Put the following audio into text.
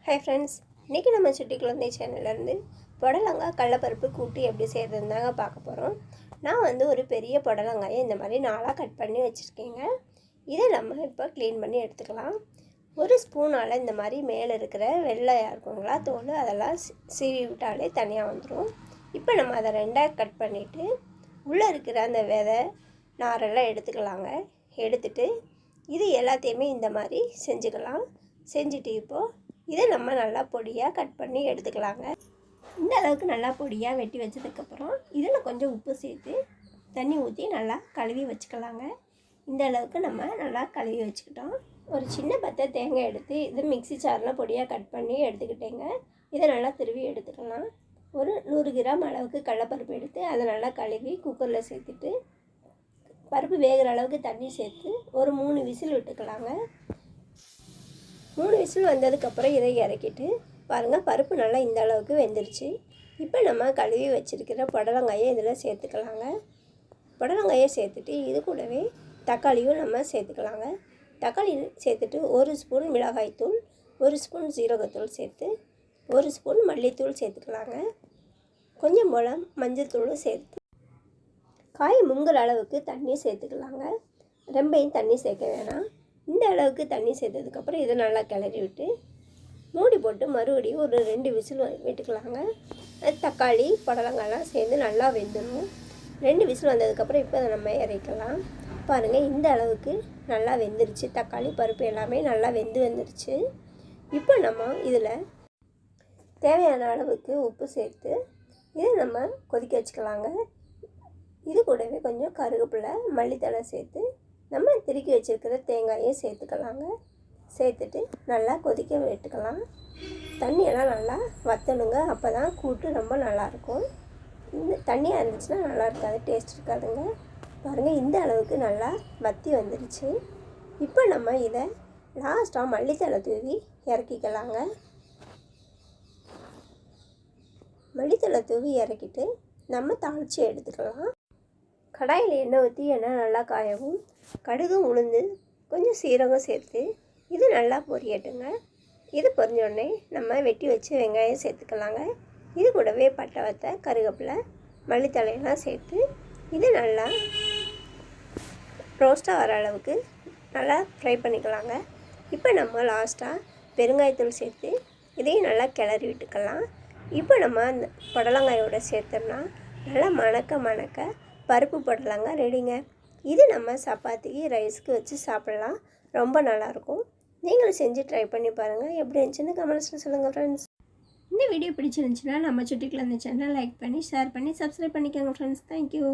Hi friends, இன்றைக்கி நம்ம சுட்டி குழந்தை சேனல்லேருந்து புடலங்காய் கடலப்பருப்பு கூட்டு எப்படி செய்கிறதுன்னு தாங்க பார்க்க போகிறோம். நான் ஒரு பெரிய புடலங்காயை இந்த மாதிரி 4ஆக கட் பண்ணி வச்சுருக்கேங்க. இதை நம்ம இப்போ க்ளீன் பண்ணி எடுத்துக்கலாம். ஒரு ஸ்பூனால் இந்த மாதிரி மேலே இருக்கிற வெள்ளையாக இருக்குங்களா தோல் அதெல்லாம் சீவி விட்டாலே தனியாக வந்துடும். இப்போ நம்ம அதை 2ஆக கட் பண்ணிவிட்டு உள்ளே இருக்கிற அந்த விதை நாரெல்லாம் எடுத்துக்கலாங்க. எடுத்துட்டு இது எல்லாத்தையுமே இந்த மாதிரி செஞ்சுக்கலாம். செஞ்சுட்டு இப்போது இதை நம்ம நல்லா பொடியாக கட் பண்ணி எடுத்துக்கலாங்க. இந்த அளவுக்கு நல்லா பொடியாக வெட்டி வச்சதுக்கப்புறம் இதில் கொஞ்சம் உப்பு சேர்த்து தண்ணி ஊற்றி நல்லா கழுவி வச்சுக்கலாங்க. இந்த அளவுக்கு நம்ம நல்லா கழுவி வச்சுக்கிட்டோம். ஒரு சின்ன பத்தை தேங்காய் எடுத்து இது மிக்ஸி ஜாரில் பொடியாக கட் பண்ணி எடுத்துக்கிட்டேங்க. இதை நல்லா திருவி எடுத்துக்கலாம். ஒரு 100 கிராம் அளவுக்கு கடலைப்பருப்பு எடுத்து அதை நல்லா கழுவி குக்கரில் சேர்த்துட்டு பருப்பு வேகிற அளவுக்கு தண்ணி சேர்த்து ஒரு 3 விசில் விட்டுக்கலாங்க. 3 விசில் வந்ததுக்கப்புறம் இதை இறக்கிட்டு பாருங்கள், பருப்பு நல்லா இந்த அளவுக்கு வெந்துருச்சு. இப்போ நம்ம கழுவி வச்சுருக்கிற புடலங்காயை இதில் சேர்த்துக்கலாங்க. புடலங்காயை சேர்த்துட்டு இது கூடவே தக்காளியும் நம்ம சேர்த்துக்கலாங்க. தக்காளி சேர்த்துட்டு 1 ஸ்பூன் மிளகாய்த்தூள், 1 ஸ்பூன் ஜீரகத்தூள் சேர்த்து 1 ஸ்பூன் மல்லித்தூள் சேர்த்துக்கலாங்க. கொஞ்சம் போல் மஞ்சள் தூளும் சேர்த்து காய் முங்குற அளவுக்கு தண்ணி சேர்த்துக்கலாங்க. ரொம்பையும் தண்ணி சேர்க்க வேணாம். இந்த அளவுக்கு தண்ணி சேர்த்ததுக்கப்புறம் இதை நல்லா கிளறி விட்டு மூடி போட்டு மறுபடியும் ஒரு 2 விசில் விட்டுக்கலாங்க. தக்காளி புடலங்காய்லாம் சேர்ந்து நல்லா வெந்துடும். 2 விசில் வந்ததுக்கப்புறம் இப்போ அதை நம்ம இறக்கலாம். பாருங்கள், இந்த அளவுக்கு நல்லா வெந்துருச்சு. தக்காளி பருப்பு எல்லாமே நல்லா வெந்துருச்சு. இப்போ நம்ம இதில் தேவையான அளவுக்கு உப்பு சேர்த்து இதை நம்ம கொதிக்க வச்சுக்கலாங்க. இது கூடவே கொஞ்சம் கருவேப்பிலை மல்லித்தழை சேர்த்து நம்ம திருக்கி வச்சுருக்கிற தேங்காயை சேர்த்துக்கலாங்க. சேர்த்துட்டு நல்லா கொதிக்க விட்டுக்கலாம். தண்ணியெல்லாம் நல்லா வற்றணுங்க. அப்போ தான் கூட்டு ரொம்ப நல்லாயிருக்கும். இந்த தண்ணியாக இருந்துச்சுன்னா நல்லா இருக்காது, டேஸ்ட் இருக்காதுங்க. பாருங்கள், இந்த அளவுக்கு நல்லா வற்றி வந்துடுச்சு. இப்போ நம்ம இதை லாஸ்ட்டாக மல்லித்தழை தூவி இறக்கிக்கலாங்க. மல்லித்தழை தூவி இறக்கிட்டு நம்ம தாளித்து எடுத்துக்கலாம். கடாயில் எண்ணெய் ஊற்றி எண்ணெய் நல்லா காயவும் கடுகு உளுந்து கொஞ்சம் சீரகம் சேர்த்து இது நல்லா பொரியட்டுங்க. இது பொரிஞ்சோடனே நம்ம வெட்டி வச்சு வெங்காயம் சேர்த்துக்கலாங்க. இது கூடவே பட்டை வத்தை கருவேப்பிலை மல்லித்தழையெல்லாம் சேர்த்து இது நல்லா ரோஸ்ட்டாக வர அளவுக்கு நல்லா ஃப்ரை பண்ணிக்கலாங்க. இப்போ நம்ம லாஸ்ட்டாக பெருங்காயத்தூள் சேர்த்து இதையும் நல்லா கிளறி விட்டுக்கலாம். இப்போ நம்ம அந்த புடலங்காயோட சேர்த்தோம்னா நல்லா மணக்க பருப்பு புடலங்காய் ரெடிங்க. இது நம்ம சப்பாத்திக்கு ரைஸ்க்கு வச்சு சாப்பிட்லாம். ரொம்ப நல்லாயிருக்கும். நீங்களும் செஞ்சு ட்ரை பண்ணி பாருங்கள். எப்படி இருந்துச்சுன்னு கமெண்ட்ஸில் சொல்லுங்கள் ஃப்ரெண்ட்ஸ். இந்த வீடியோ பிடிச்சிருந்துச்சுன்னா நம்ம சுட்டி குழந்தை சேனல் லைக் பண்ணி ஷேர் பண்ணி சப்ஸ்கிரைப் பண்ணிக்கோங்க ஃப்ரெண்ட்ஸ். தேங்க்யூ.